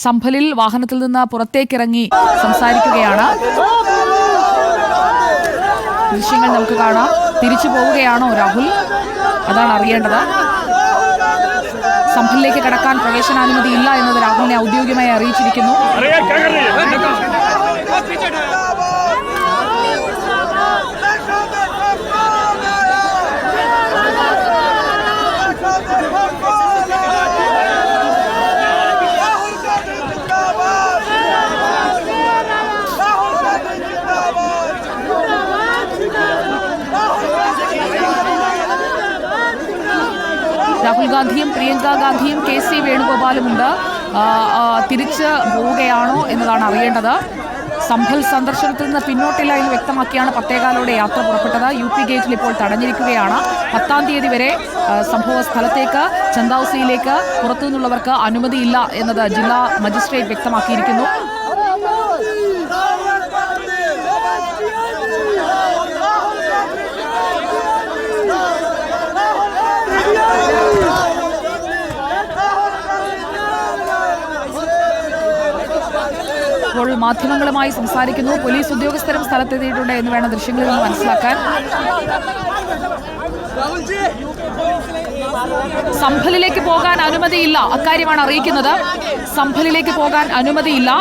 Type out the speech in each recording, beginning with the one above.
സംഭലിൽ വാഹനത്തിൽ നിന്ന് പുറത്തേക്കിറങ്ങി സംസാരിക്കുകയാണ്. ദൃശ്യങ്ങൾ നമുക്ക് കാണാം. തിരിച്ചു പോവുകയാണോ രാഹുൽ? അതാണ് അറിയേണ്ടത്. സംഭലിലേക്ക് കടക്കാൻ പ്രവേശനാനുമതി ഇല്ല എന്നത് രാഹുലിനെ ഔദ്യോഗികമായി അറിയിച്ചിരിക്കുന്നു. രാഹുൽ ഗാന്ധിയും പ്രിയങ്ക ഗാന്ധിയും KC വേണുഗോപാലുമുണ്ട്. തിരിച്ച് പോവുകയാണോ എന്നതാണ് അറിയേണ്ടത്. സംഭൽ സന്ദർശനത്തിൽ നിന്ന് പിന്നോട്ടില്ല എന്ന് വ്യക്തമാക്കിയാണ് 10:15 യാത്ര പുറപ്പെട്ടത്. UP ഗേറ്റിൽ ഇപ്പോൾ തടഞ്ഞിരിക്കുകയാണ്. 10-ാം തീയതി വരെ സംഭവ സ്ഥലത്തേക്ക് ചന്ദൌസിയിലേക്ക് പുറത്തുനിന്നുള്ളവർക്ക് അനുമതിയില്ല എന്നത് ജില്ലാ മജിസ്ട്രേറ്റ് വ്യക്തമാക്കിയിരിക്കുന്നു. ഇപ്പോൾ മാധ്യമങ്ങളുമായി സംസാരിക്കുന്നു. പോലീസ് ഉദ്യോഗസ്ഥരും സ്ഥലത്തെത്തിയിട്ടുണ്ട് എന്ന് വേണം ദൃശ്യങ്ങളിൽ നിന്ന് മനസ്സിലാക്കാൻ. സംഭലിലേക്ക് പോകാൻ അനുമതിയില്ല, അക്കാര്യമാണ് അറിയിക്കുന്നത്. സംഭലിലേക്ക് പോകാൻ അനുമതിയില്ല,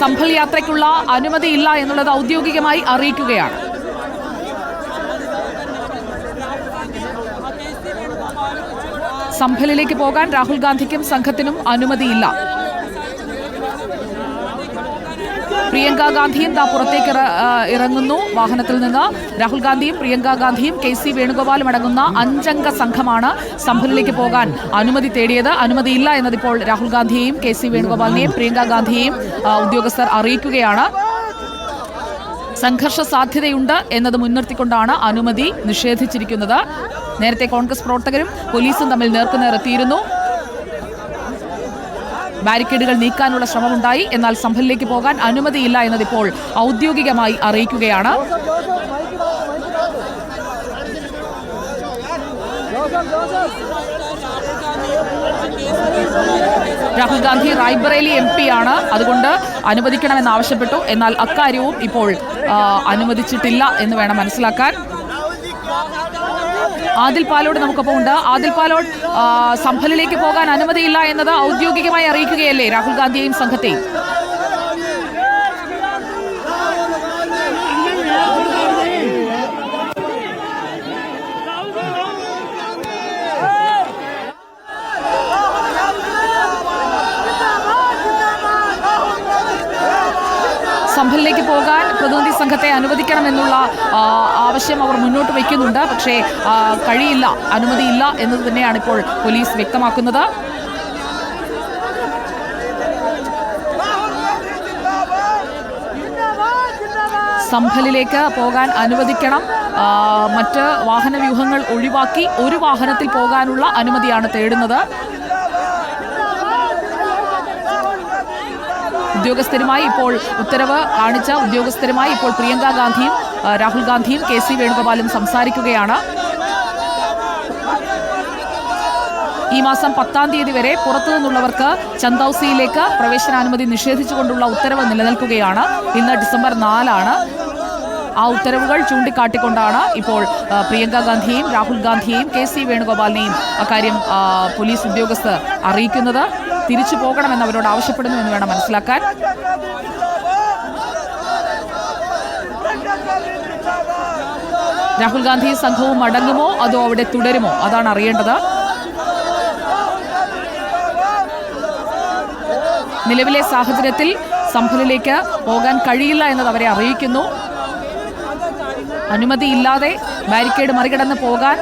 സംഭൽ യാത്രയ്ക്കുള്ള അനുമതിയില്ല എന്നുള്ളത് ഔദ്യോഗികമായി അറിയിക്കുകയാണ്. സംഭലിലേക്ക് പോകാൻ രാഹുൽ ഗാന്ധിക്കും സംഘത്തിനും അനുമതിയില്ല. പ്രിയങ്ക ഗാന്ധിയും പുറത്തേക്ക് ഇറങ്ങുന്നു വാഹനത്തിൽ നിന്ന്. രാഹുൽ ഗാന്ധിയും പ്രിയങ്ക ഗാന്ധിയും KC വേണുഗോപാലും അടങ്ങുന്ന 5-അംഗ സംഘമാണ് സംഭലിലേക്ക് പോകാൻ അനുമതി തേടിയത്. അനുമതിയില്ല എന്നതിപ്പോൾ രാഹുൽ ഗാന്ധിയെയും KC വേണുഗോപാലിനെയും പ്രിയങ്ക ഗാന്ധിയെയും ഉദ്യോഗസ്ഥർ അറിയിക്കുകയാണ്. സംഘർഷ സാധ്യതയുണ്ട് എന്നത് മുൻനിർത്തിക്കൊണ്ടാണ് അനുമതി നിഷേധിച്ചിരിക്കുന്നത്. നേരത്തെ കോൺഗ്രസ് പ്രവർത്തകരും പോലീസും തമ്മിൽ നേർക്കുനേർ എത്തിയിരുന്നു. ബാരിക്കേഡുകൾ നീക്കാനുള്ള ശ്രമമുണ്ടായി. എന്നാൽ സംഭലിലേക്ക് പോകാൻ അനുമതിയില്ല എന്നതിപ്പോൾ ഔദ്യോഗികമായി അറിയിക്കുകയാണ്. രാഹുൽ ഗാന്ധി റായ്ബറേലി MP ആണ്, അതുകൊണ്ട് അനുവദിക്കണമെന്നാവശ്യപ്പെട്ടു. എന്നാൽ അക്കാര്യവും ഇപ്പോൾ അനുവദിച്ചിട്ടില്ല എന്ന് വേണം മനസ്സിലാക്കാൻ. ആദിൽ പാലോട് നമുക്കൊപ്പം ഉണ്ട്. ആദിൽ പാലോട്, സംഭലിലേക്ക് പോകാൻ അനുമതിയില്ല എന്നത് ഔദ്യോഗികമായി അറിയിക്കുകയല്ലേ രാഹുൽ ഗാന്ധിയെയും സംഘത്തെയും? സംഭലിലേക്ക് പോകാൻ പ്രതിനിധി സംഘത്തെ അനുവദിക്കണമെന്നുള്ള ആവശ്യം അവർ മുന്നോട്ട് വയ്ക്കുന്നുണ്ട്. പക്ഷേ കഴിയില്ല, അനുമതിയില്ല എന്നത് തന്നെയാണ് ഇപ്പോൾ പോലീസ് വ്യക്തമാക്കുന്നത്. സംഭലിലേക്ക് പോകാൻ അനുവദിക്കണം, മറ്റ് വാഹനവ്യൂഹങ്ങൾ ഒഴിവാക്കി ഒരു വാഹനത്തിൽ പോകാനുള്ള അനുമതിയാണ് തേടുന്നത്. ഉദ്യോഗസ്ഥരുമായി ഇപ്പോൾ ഉത്തരവ് കാണിച്ച ഉദ്യോഗസ്ഥരുമായി ഇപ്പോൾ പ്രിയങ്ക ഗാന്ധിയും രാഹുൽ ഗാന്ധിയും KC വേണുഗോപാലും സംസാരിക്കുകയാണ്. ഈ മാസം 10-ാം തീയതി വരെ പുറത്തു നിന്നുള്ളവർക്ക് ചന്ദൌസിയിലേക്ക് പ്രവേശനാനുമതി നിഷേധിച്ചുകൊണ്ടുള്ള ഉത്തരവ് നിലനിൽക്കുകയാണ്. ഇന്ന് ഡിസംബർ 4 ആ ഉത്തരവുകൾ ചൂണ്ടിക്കാട്ടിക്കൊണ്ടാണ് ഇപ്പോൾ പ്രിയങ്ക ഗാന്ധിയെയും രാഹുൽ ഗാന്ധിയെയും KC വേണുഗോപാലിനെയും അക്കാര്യം പോലീസ് ഉദ്യോഗസ്ഥർ അറിയിക്കുന്നത്. തിരിച്ചു പോകണമെന്ന് അവരോട് ആവശ്യപ്പെടുന്നു എന്ന് വേണം മനസ്സിലാക്കാൻ. രാഹുൽ ഗാന്ധി സംഘവും മടങ്ങുമോ അതോ അവിടെ തുടരുമോ, അതാണ് അറിയേണ്ടത്. നിലവിലെ സാഹചര്യത്തിൽ സംഭലിലേക്ക് പോകാൻ കഴിയില്ല എന്നത് അവരെ അറിയിക്കുന്നു. അനുമതിയില്ലാതെ ബാരിക്കേഡ് മറികടന്ന് പോകാൻ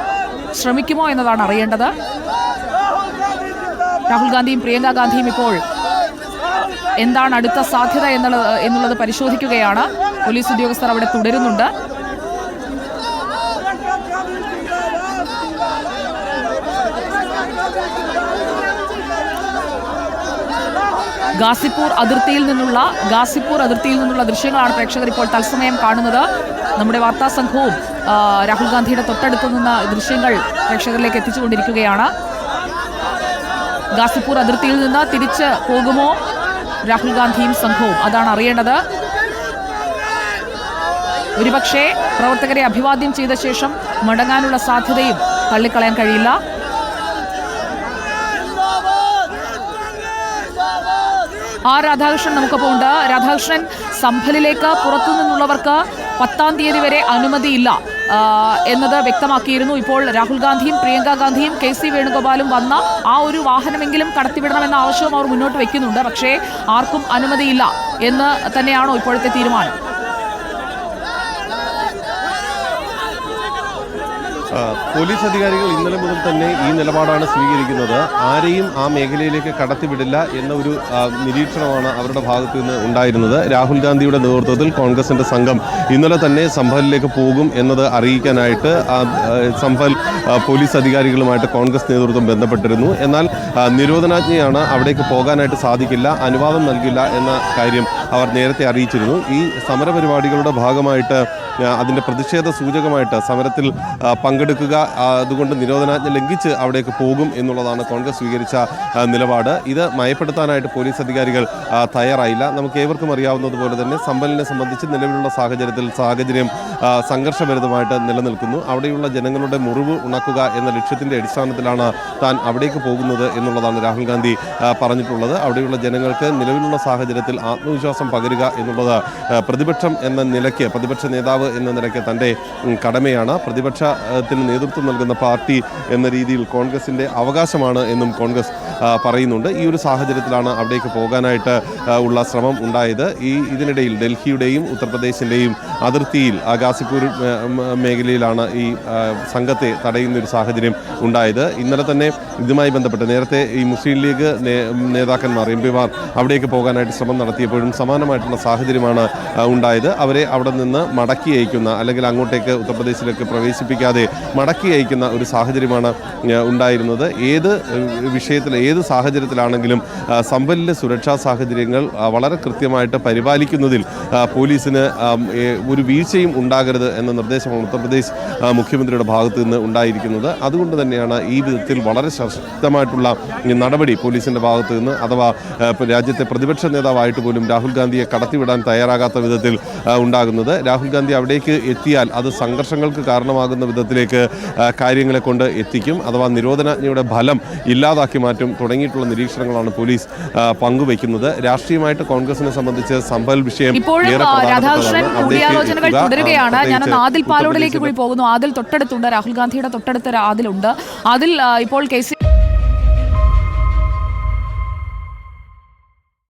ശ്രമിക്കുമോ എന്നതാണ് അറിയേണ്ടത്. രാഹുൽ ഗാന്ധിയും പ്രിയങ്ക ഗാന്ധിയും ഇപ്പോൾ എന്താണ് അടുത്ത സാധ്യത എന്നുള്ളത് പരിശോധിക്കുകയാണ്. പോലീസ് ഉദ്യോഗസ്ഥർ അവിടെ തുടരുന്നുണ്ട്. ഗാസിപ്പൂർ അതിർത്തിയിൽ നിന്നുള്ള ദൃശ്യങ്ങളാണ് പ്രേക്ഷകർ ഇപ്പോൾ തത്സമയം കാണുന്നത്. നമ്മുടെ വാർത്താ സംഘവും രാഹുൽ ഗാന്ധിയുടെ തൊട്ടടുത്തു നിന്ന് ദൃശ്യങ്ങൾ പ്രേക്ഷകരിലേക്ക് എത്തിച്ചുകൊണ്ടിരിക്കുകയാണ്. ഗാസിപ്പൂർ അതിർത്തിയിൽ നിന്ന് തിരിച്ച് പോകുമോ രാഹുൽ ഗാന്ധിയും സംഘവും? അതാണ് അറിയേണ്ടത്. ഒരുപക്ഷെ പ്രവർത്തകരെ അഭിവാദ്യം ചെയ്ത ശേഷം മടങ്ങാനുള്ള സാധ്യതയും തള്ളിക്കളയാൻ കഴിയില്ല. രാധാകൃഷ്ണൻ നമുക്കൊപ്പം ഉണ്ട്. രാധാകൃഷ്ണൻ, സംഭലിലേക്ക് പുറത്തുനിന്നുള്ളവർക്ക് 10-ാം തീയതി വരെ അനുമതിയില്ല എന്നത് വ്യക്തമാക്കിയിരുന്നു. ഇപ്പോൾ രാഹുൽ ഗാന്ധിയും പ്രിയങ്ക ഗാന്ധിയും KC വേണുഗോപാലും വന്ന ആ ഒരു വാഹനമെങ്കിലും കടത്തിവിടണമെന്ന ആവശ്യവും അവർ മുന്നോട്ട് വയ്ക്കുന്നുണ്ട്. പക്ഷേ ആർക്കും അനുമതിയില്ല എന്ന് തന്നെയാണോ ഇപ്പോഴത്തെ തീരുമാനം? പോലീസ് അധികാരികൾ ഇന്നലെ മുതൽ തന്നെ ഈ നിലപാടാണ് സ്വീകരിക്കുന്നത്. ആരെയും ആ മേഖലയിലേക്ക് കടത്തിവിടില്ല എന്ന ഒരു നിരീക്ഷണമാണ് അവരുടെ ഭാഗത്തു നിന്ന് ഉണ്ടായിരുന്നത്. രാഹുൽ ഗാന്ധിയുടെ നേതൃത്വത്തിൽ കോൺഗ്രസിന്റെ സംഘം ഇന്നലെ തന്നെ സംഭലിലേക്ക് പോകും എന്നത് അറിയിക്കാനായിട്ട് സംഭൽ പോലീസ് അധികാരികളുമായിട്ട് കോൺഗ്രസ് നേതൃത്വം ബന്ധപ്പെട്ടിരുന്നു. എന്നാൽ നിരോധനാജ്ഞയാണ്, അവിടേക്ക് പോകാനായിട്ട് സാധിക്കില്ല, അനുവാദം നൽകില്ല എന്ന കാര്യം അവർ നേരത്തെ അറിയിച്ചിരുന്നു. ഈ സമരപരിപാടികളുടെ ഭാഗമായിട്ട് അതിൻ്റെ പ്രതിഷേധ സൂചകമായിട്ട് സമരത്തിൽ പങ്കെടുക്കുക, അതുകൊണ്ട് നിരോധനാജ്ഞ ലംഘിച്ച് അവിടേക്ക് പോകും എന്നുള്ളതാണ് കോൺഗ്രസ് സ്വീകരിച്ച നിലപാട്. ഇത് മയപ്പെടുത്താനായിട്ട് പോലീസ് അധികാരികൾ തയ്യാറായില്ല. നമുക്ക് ഏവർക്കും അറിയാവുന്നതുപോലെ തന്നെ സംഭലിനെ സംബന്ധിച്ച് നിലവിലുള്ള സാഹചര്യം സംഘർഷഭരിതമായിട്ട് നിലനിൽക്കുന്നു. അവിടെയുള്ള ജനങ്ങളുടെ മുറിവ് ഉണക്കുക എന്ന ലക്ഷ്യത്തിൻ്റെ അടിസ്ഥാനത്തിലാണ് താൻ അവിടേക്ക് പോകുന്നത് എന്നുള്ളതാണ് രാഹുൽ ഗാന്ധി പറഞ്ഞിട്ടുള്ളത്. അവിടെയുള്ള ജനങ്ങൾക്ക് നിലവിലുള്ള സാഹചര്യത്തിൽ ആത്മവിശ്വാസം പകരുക എന്നുള്ളത് പ്രതിപക്ഷം എന്ന നിലയ്ക്ക്, പ്രതിപക്ഷ നേതാവ് എന്ന നിലയ്ക്ക് തൻ്റെ കടമയാണ്. പ്രതിപക്ഷത്തിന് നേതൃത്വം നൽകുന്ന പാർട്ടി എന്ന രീതിയിൽ കോൺഗ്രസിൻ്റെ അവകാശമാണ് എന്നും കോൺഗ്രസ് പറയുന്നുണ്ട്. ഈ ഒരു സാഹചര്യത്തിലാണ് അവിടേക്ക് പോകാനായിട്ട് ഉള്ള ശ്രമം ഉണ്ടായത്. ഇതിനിടയിൽ ഡൽഹിയുടെയും ഉത്തർപ്രദേശിൻ്റെയും അതിർത്തിയിൽ ഗാസിപ്പൂർ മേഖലയിലാണ് ഈ സംഘത്തെ തടയുന്നൊരു സാഹചര്യം ഉണ്ടായത്. ഇന്നലെ തന്നെ ഇതുമായി ബന്ധപ്പെട്ട് നേരത്തെ ഈ മുസ്ലിം ലീഗ് നേതാക്കന്മാർ, MP-മാർ അവിടേക്ക് പോകാനായിട്ട് ശ്രമം നടത്തിയപ്പോഴും സമാനമായിട്ടുള്ള സാഹചര്യമാണ് ഉണ്ടായത്. അവരെ അവിടെ നിന്ന് മടക്കി അയക്കുന്ന, അല്ലെങ്കിൽ അങ്ങോട്ടേക്ക് ഉത്തർപ്രദേശിലേക്ക് പ്രവേശിപ്പിക്കാതെ മടക്കി അയക്കുന്ന ഒരു സാഹചര്യമാണ് ഉണ്ടായിരുന്നത്. ഏത് വിഷയത്തിൽ, ഏത് സാഹചര്യത്തിലാണെങ്കിലും സംഭലിലെ സുരക്ഷാ സാഹചര്യങ്ങൾ വളരെ കൃത്യമായിട്ട് പരിപാലിക്കുന്നതിൽ പോലീസിന് ഒരു വീഴ്ചയും ഉണ്ടാകരുത് എന്ന നിർദ്ദേശമാണ് ഉത്തർപ്രദേശ് മുഖ്യമന്ത്രിയുടെ ഭാഗത്തു നിന്ന് ഉണ്ടായിരിക്കുന്നത്. അതുകൊണ്ട് തന്നെയാണ് ഈ വിധത്തിൽ വളരെ ശക്തമായിട്ടുള്ള നടപടി പോലീസിൻ്റെ ഭാഗത്തു നിന്ന്, അഥവാ രാജ്യത്തെ പ്രതിപക്ഷ നേതാവായിട്ട് പോലും രാഹുൽ ഗാന്ധിയെ കടത്തിവിടാൻ തയ്യാറാകാത്ത വിധത്തിൽ ഉണ്ടാകുന്നത്. രാഹുൽ ഗാന്ധി അവിടേക്ക് എത്തിയാൽ അത് സംഘർഷങ്ങൾക്ക് കാരണമാകുന്ന വിധത്തിലേക്ക് കാര്യങ്ങളെ കൊണ്ട് എത്തിക്കും, അഥവാ നിരോധനാജ്ഞയുടെ ഫലം ഇല്ലാതാക്കി മാറ്റും തുടങ്ങിയിട്ടുള്ള നിരീക്ഷണങ്ങളാണ് പോലീസ് പങ്കുവയ്ക്കുന്നത്. രാഷ്ട്രീയമായിട്ട് കോൺഗ്രസിനെ സംബന്ധിച്ച് സംഭൽ വിഷയം രാധാകൃഷ്ണൻ കൂടിയാലോചനകൾ തുടരുകയാണ്. ഞാനൊന്ന് ആദിൽ പാലോടിലേക്ക് കൂടി പോകുന്നു. ആദിൽ തൊട്ടടുത്തുണ്ട്, രാഹുൽ ഗാന്ധിയുടെ തൊട്ടടുത്ത് ആദിലുണ്ട്. അതിൽ ഇപ്പോൾ KC